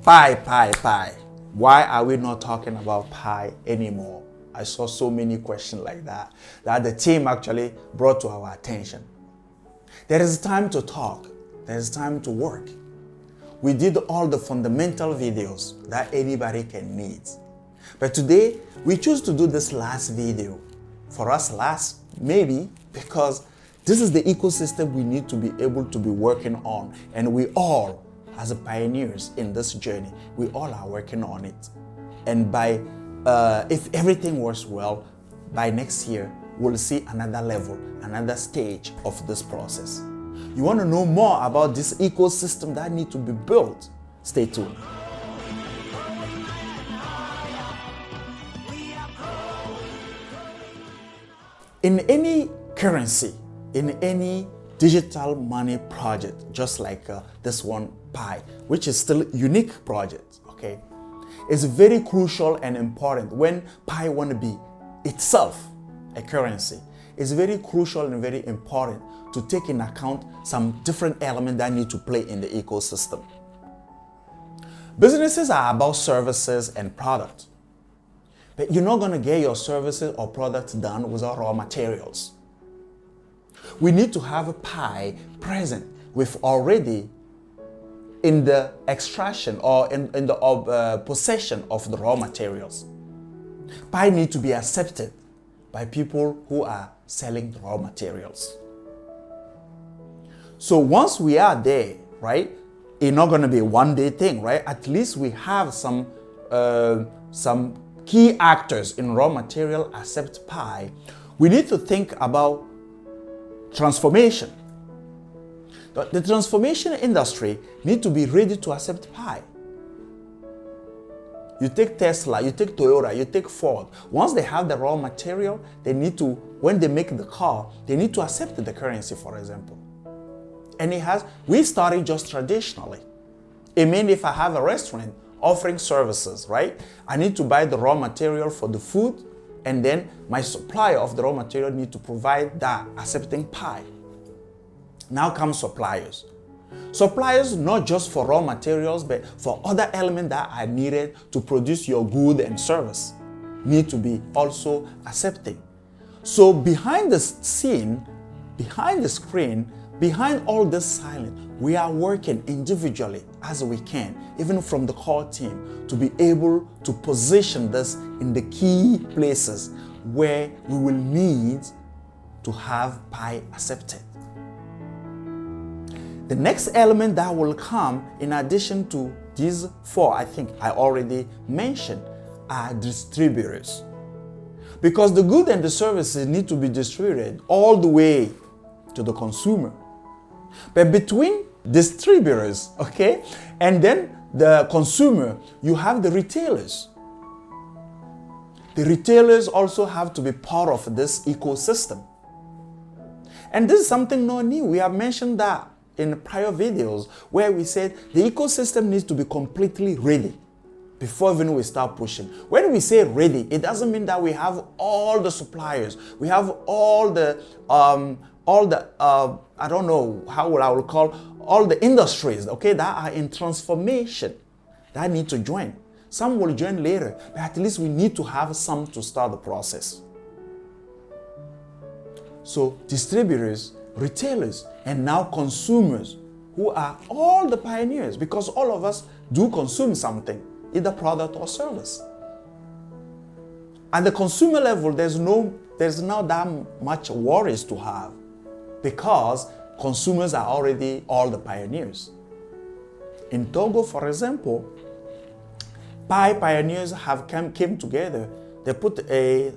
Pie. Why are we not talking about pie anymore? I saw so many questions like that the team actually brought to our attention. There is time to talk. There is time to work. We did all the fundamental videos that anybody can need. But today, we choose to do this last video. For us last, maybe because this is the ecosystem we need to be able to be working on. And we all, as pioneers in this journey, we all are working on it. And if everything works well, by next year, we'll see another level, another stage of this process. You want to know more about this ecosystem that needs to be built? Stay tuned. In any currency, in any digital money project, just like this one, Pi, which is still a unique project, okay? It's very crucial and important when Pi want to be itself a currency. It's very crucial and very important to take in account some different elements that need to play in the ecosystem. Businesses are about services and products. But you're not going to get your services or products done without raw materials. We need to have a Pi present with already in the extraction or in the possession of the raw materials. Pi need to be accepted by people who are selling the raw materials. So once we are there, right, it's not going to be a one-day thing, right? At least we have some key actors in raw material accept Pi. We need to think about transformation. The transformation industry need to be ready to accept Pi. You take Tesla, you take Toyota, you take Ford. Once they have the raw material, they need to, when they make the car, they need to accept the currency, for example. And we started just traditionally. It means if I have a restaurant offering services, right? I need to buy the raw material for the food, and then my supplier of the raw material need to provide that, accepting Pi. Now comes suppliers. Suppliers, not just for raw materials, but for other elements that are needed to produce your good and service, need to be also accepting. So behind the scene, behind the screen, behind all this silence, we are working individually as we can, even from the core team, to be able to position this in the key places where we will need to have Pi accepted. The next element that will come in addition to these four, I think I already mentioned, are distributors. Because the goods and the services need to be distributed all the way to the consumer. But between distributors, okay, and then the consumer, you have the retailers. The retailers also have to be part of this ecosystem. And this is something not new. We have mentioned that in prior videos where we said the ecosystem needs to be completely ready before even we start pushing. When we say ready, it doesn't mean that we have all the suppliers. We have all the I don't know how I will call all the industries, okay, that are in transformation that need to join. Some will join later, but at least we need to have some to start the process. So distributors, retailers, and now consumers, who are all the pioneers, because all of us do consume something, either product or service. At the consumer level, there's not that much worries to have, because consumers are already all the pioneers. In Togo, for example, Pi pioneers have came together. They put a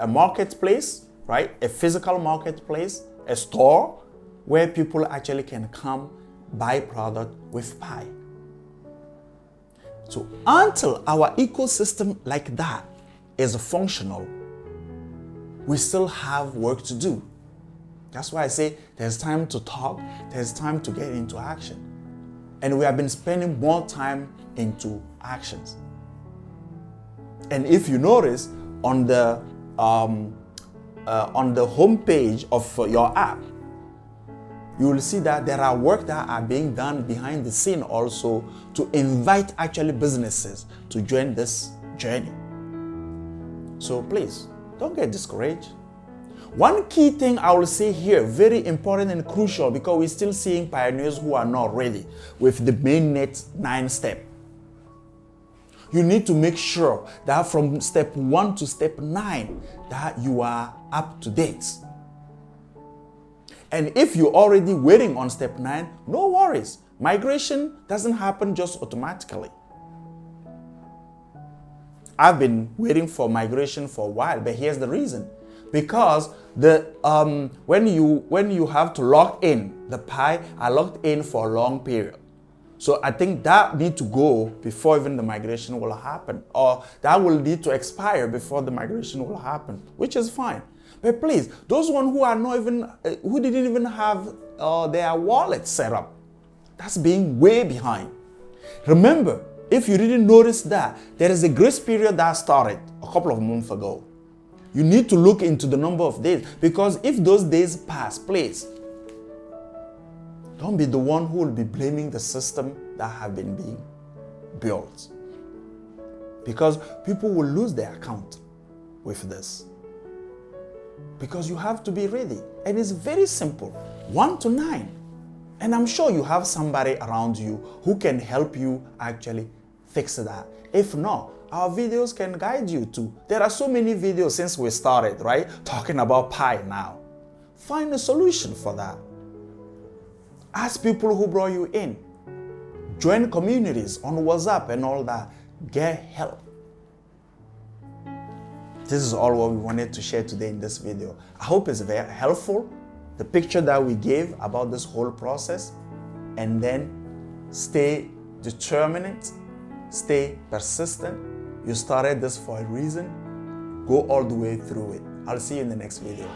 marketplace, right? A physical marketplace, a store where people actually can come buy product with Pi. So until our ecosystem like that is functional, we still have work to do. That's why I say there's time to talk, there's time to get into action. And we have been spending more time into actions. And if you notice on the home page of your app, you will see that there are work that are being done behind the scene also to invite actually businesses to join this journey. So please, don't get discouraged. One key thing I will say here, very important and crucial, because we're still seeing pioneers who are not ready with the mainnet 9 step. You need to make sure that from step 1 to step 9 that you are up to date. And if you're already waiting on step 9, no worries. Migration doesn't happen just automatically. I've been waiting for migration for a while, but here's the reason. Because when you have to log in, the Pi are logged in for a long period. So I think that need to go before even the migration will happen, or that will need to expire before the migration will happen, which is fine. But please, those ones who are not even, who didn't even have their wallet set up, that's being way behind. Remember, if you didn't notice that, there is a grace period that started a couple of months ago. You need to look into the number of days, because if those days pass, please, don't be the one who will be blaming the system that have been being built. Because people will lose their account with this. Because you have to be ready. And it's very simple, 1 to 9. And I'm sure you have somebody around you who can help you actually fix that. If not, our videos can guide you too. There are so many videos since we started, right? Talking about Pi now. Find a solution for that. Ask people who brought you in. Join communities on WhatsApp and all that. Get help. This is all what we wanted to share today in this video. I hope it's very helpful. The picture that we gave about this whole process, and then stay determined, stay persistent. You started this for a reason. Go all the way through it. I'll see you in the next video.